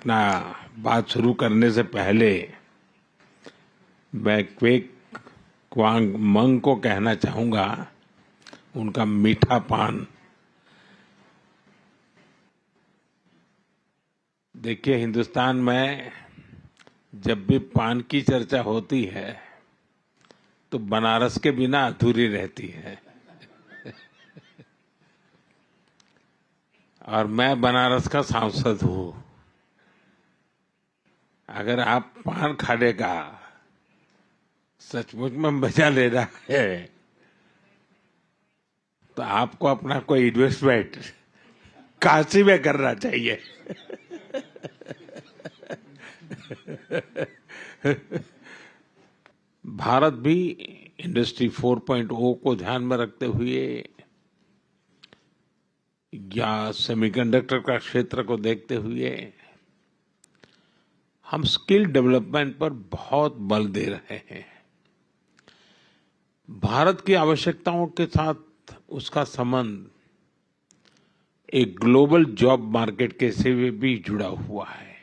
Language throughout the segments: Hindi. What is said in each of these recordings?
अपना बात शुरू करने से पहले मैं क्वेक क्वांग मंग को कहना चाहूंगा, उनका मीठा पान। देखिए, हिंदुस्तान में जब भी पान की चर्चा होती है तो बनारस के बिना अधूरी रहती है। और मैं बनारस का सांसद हूं। अगर आप पान खाने का सचमुच में मजा लेना है तो आपको अपना कोई इन्वेस्टमेंट काशी में करना चाहिए। भारत भी इंडस्ट्री 4.0 को ध्यान में रखते हुए या सेमीकंडक्टर का क्षेत्र को देखते हुए हम स्किल डेवलपमेंट पर बहुत बल दे रहे हैं। भारत की आवश्यकताओं के साथ उसका संबंध एक ग्लोबल जॉब मार्केट के से भी जुड़ा हुआ है।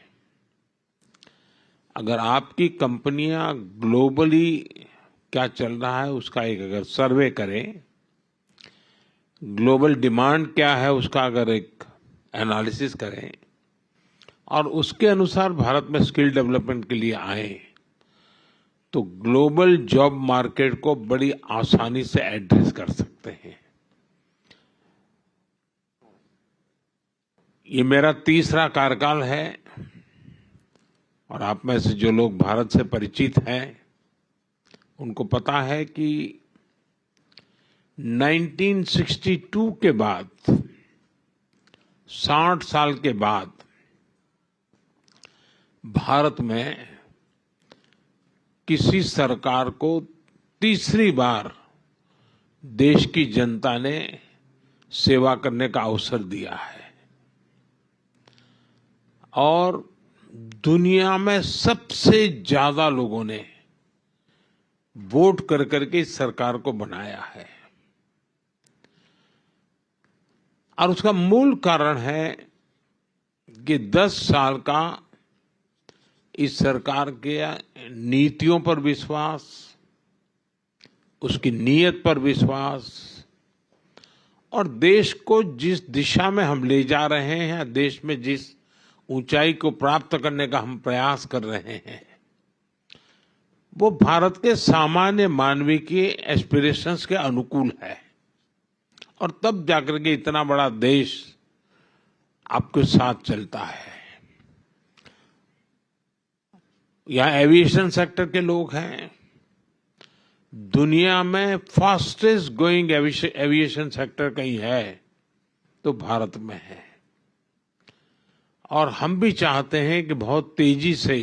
अगर आपकी कंपनियां ग्लोबली क्या चल रहा है उसका एक अगर सर्वे करें, ग्लोबल डिमांड क्या है उसका अगर एक एनालिसिस करें और उसके अनुसार भारत में स्किल डेवलपमेंट के लिए आए तो ग्लोबल जॉब मार्केट को बड़ी आसानी से एड्रेस कर सकते हैं। ये मेरा तीसरा कार्यकाल है और आप में से जो लोग भारत से परिचित हैं उनको पता है कि 1962 के बाद 60 साल के बाद भारत में किसी सरकार को तीसरी बार देश की जनता ने सेवा करने का अवसर दिया है और दुनिया में सबसे ज्यादा लोगों ने वोट कर करके इस सरकार को बनाया है। और उसका मूल कारण है कि 10 साल का इस सरकार के नीतियों पर विश्वास, उसकी नीयत पर विश्वास और देश को जिस दिशा में हम ले जा रहे हैं, देश में जिस ऊंचाई को प्राप्त करने का हम प्रयास कर रहे हैं, वो भारत के सामान्य मानवीय के एस्पिरेशंस के अनुकूल है। और तब जाकर के इतना बड़ा देश आपके साथ चलता है। यहाँ एविएशन सेक्टर के लोग हैं, दुनिया में फास्टेस्ट ग्रोइंग एविएशन सेक्टर कहीं है तो भारत में है। और हम भी चाहते हैं कि बहुत तेजी से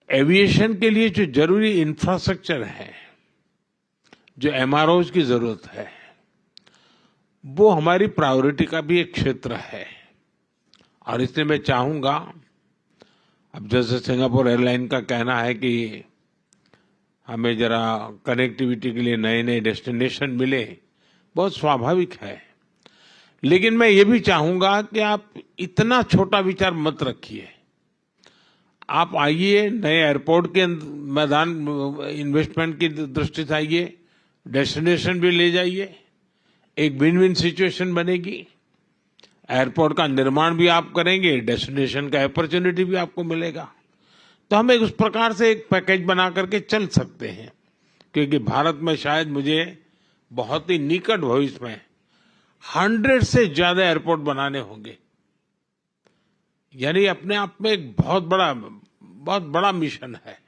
एविएशन के लिए जो जरूरी इंफ्रास्ट्रक्चर है, जो एमआरओज की जरूरत है, वो हमारी प्रायोरिटी का भी एक क्षेत्र है। और इसलिए मैं चाहूंगा, अब जैसे सिंगापुर एयरलाइन का कहना है कि हमें जरा कनेक्टिविटी के लिए नए नए डेस्टिनेशन मिले, बहुत स्वाभाविक है। लेकिन मैं ये भी चाहूंगा कि आप इतना छोटा विचार मत रखिए। आप आइए, नए एयरपोर्ट के मैदान इन्वेस्टमेंट की दृष्टि से आइए, डेस्टिनेशन भी ले जाइए, एक विन विन सिचुएशन बनेगी। एयरपोर्ट का निर्माण भी आप करेंगे, डेस्टिनेशन का अपॉर्चुनिटी भी आपको मिलेगा। तो हम एक उस प्रकार से एक पैकेज बना करके चल सकते हैं, क्योंकि भारत में शायद मुझे बहुत ही निकट भविष्य में 100 से ज्यादा एयरपोर्ट बनाने होंगे। यानी अपने आप में एक बहुत बड़ा मिशन है।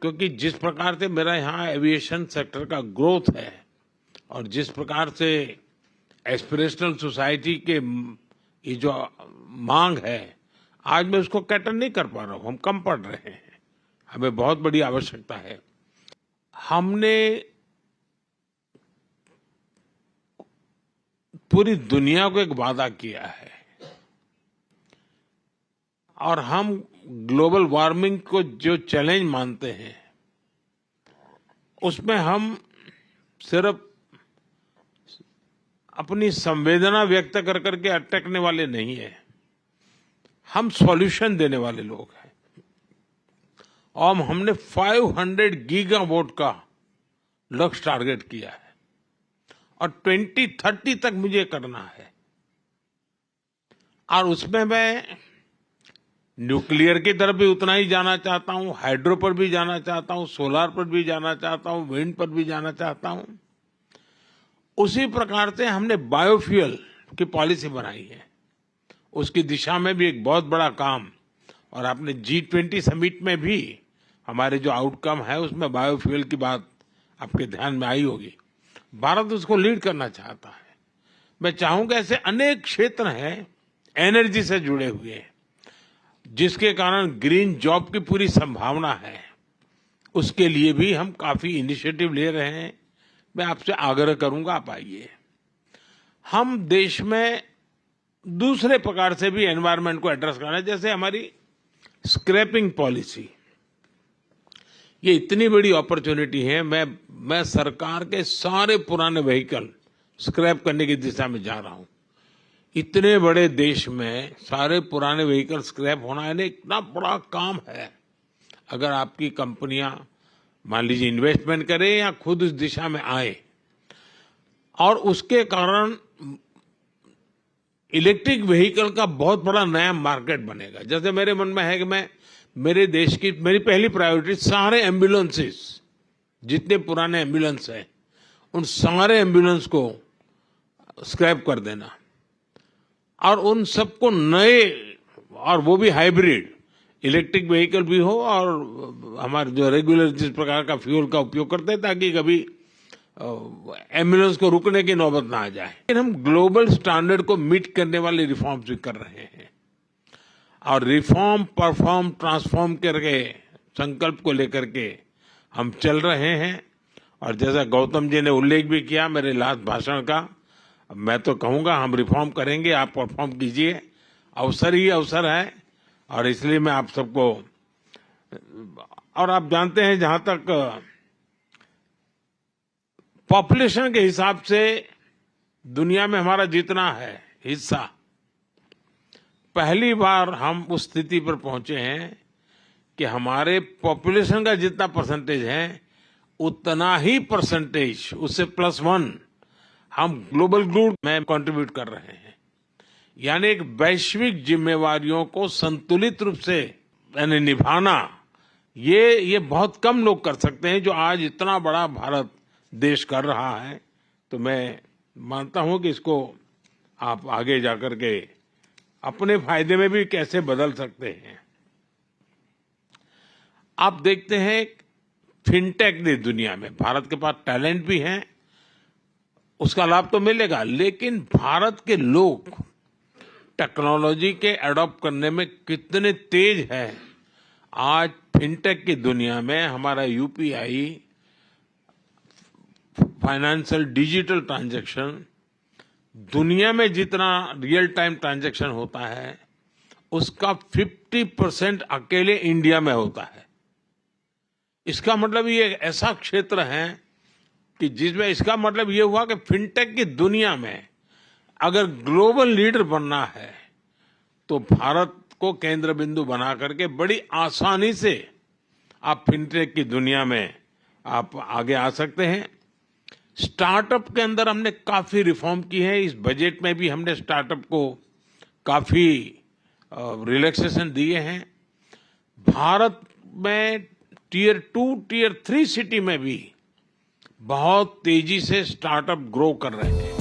क्योंकि जिस प्रकार से मेरा यहाँ एविएशन सेक्टर का ग्रोथ है और जिस प्रकार से एस्पिरेशनल सोसाइटी के ये जो मांग है, आज मैं उसको कैटर नहीं कर पा रहा हूं। हम कम पढ़ रहे हैं, हमें बहुत बड़ी आवश्यकता है। हमने पूरी दुनिया को एक वादा किया है और हम ग्लोबल वार्मिंग को जो चैलेंज मानते हैं उसमें हम सिर्फ अपनी संवेदना व्यक्त कर करके अटकने वाले नहीं है। हम सॉल्यूशन देने वाले लोग हैं और हमने 500 गीगावाट का लक्ष्य टारगेट किया है और 2030 तक मुझे करना है। और उसमें मैं न्यूक्लियर की तरफ भी उतना ही जाना चाहता हूं, हाइड्रो पर भी जाना चाहता हूं, सोलार पर भी जाना चाहता हूं, विंड पर भी जाना चाहता हूं। उसी प्रकार से हमने बायोफ्यूल की पॉलिसी बनाई है, उसकी दिशा में भी एक बहुत बड़ा काम। और आपने G20 समिट में भी हमारे जो आउटकम है उसमें बायोफ्यूल की बात आपके ध्यान में आई होगी। भारत उसको लीड करना चाहता है। मैं चाहूंगा ऐसे अनेक क्षेत्र हैं एनर्जी से जुड़े हुए जिसके कारण ग्रीन जॉब की पूरी संभावना है, उसके लिए भी हम काफी इनिशिएटिव ले रहे हैं। मैं आपसे आग्रह करूंगा आप आइए। हम देश में दूसरे प्रकार से भी एनवायरनमेंट को एड्रेस करना है, जैसे हमारी स्क्रैपिंग पॉलिसी। ये इतनी बड़ी अपॉर्चुनिटी है। मैं सरकार के सारे पुराने व्हीकल स्क्रैप करने की दिशा में जा रहा हूं। इतने बड़े देश में सारे पुराने व्हीकल स्क्रैप होना यानी इतना बड़ा काम है। अगर आपकी कंपनियां मान लीजिए इन्वेस्टमेंट करें या खुद इस दिशा में आए, और उसके कारण इलेक्ट्रिक व्हीकल का बहुत बड़ा नया मार्केट बनेगा। जैसे मेरे मन में है कि मेरे देश की मेरी पहली प्रायोरिटी सारे एम्बुलेंसेस, जितने पुराने एम्बुलेंस हैं उन सारे एम्बुलेंस को स्क्रैप कर देना और उन सबको नए, और वो भी हाइब्रिड, इलेक्ट्रिक व्हीकल भी हो और हमारे जो रेगुलर जिस प्रकार का फ्यूल का उपयोग करते हैं, ताकि कभी एम्बुलेंस को रुकने की नौबत ना आ जाए। लेकिन हम ग्लोबल स्टैंडर्ड को मीट करने वाले रिफॉर्म्स भी कर रहे हैं और रिफॉर्म परफॉर्म ट्रांसफॉर्म करके संकल्प को लेकर के हम चल रहे हैं। और जैसा गौतम जी ने उल्लेख भी किया मेरे लास्ट भाषण का, मैं तो कहूंगा हम रिफॉर्म करेंगे, आप परफॉर्म कीजिए। अवसर ही अवसर है और इसलिए मैं आप सबको, और आप जानते हैं जहां तक पॉपुलेशन के हिसाब से दुनिया में हमारा जितना है हिस्सा, पहली बार हम उस स्थिति पर पहुंचे हैं कि हमारे पॉपुलेशन का जितना परसेंटेज है उतना ही परसेंटेज, उससे +1 हम ग्लोबल गुड में कंट्रीब्यूट कर रहे हैं। यानी एक वैश्विक जिम्मेवारियों को संतुलित रूप से यानी निभाना, ये बहुत कम लोग कर सकते हैं जो आज इतना बड़ा भारत देश कर रहा है। तो मैं मानता हूं कि इसको आप आगे जाकर के अपने फायदे में भी कैसे बदल सकते हैं। आप देखते हैं फिनटेक की दुनिया में भारत के पास टैलेंट भी है, उसका लाभ तो मिलेगा, लेकिन भारत के लोग टेक्नोलॉजी के अडॉप्ट करने में कितने तेज हैं। आज फिनटेक की दुनिया में हमारा यूपीआई, फाइनेंशियल डिजिटल ट्रांजैक्शन, दुनिया में जितना रियल टाइम ट्रांजैक्शन होता है उसका 50% अकेले इंडिया में होता है। इसका मतलब ये ऐसा क्षेत्र है कि जिसमें, इसका मतलब ये हुआ कि फिनटेक की दुनिया में अगर ग्लोबल लीडर बनना है तो भारत को केंद्र बिंदु बना करके बड़ी आसानी से आप फिनटेक की दुनिया में आप आगे आ सकते हैं। स्टार्टअप के अंदर हमने काफी रिफॉर्म की है। इस बजट में भी हमने स्टार्टअप को काफी रिलैक्सेशन दिए हैं। भारत में Tier 2, Tier 3 सिटी में भी बहुत तेजी से स्टार्टअप ग्रो कर रहे हैं।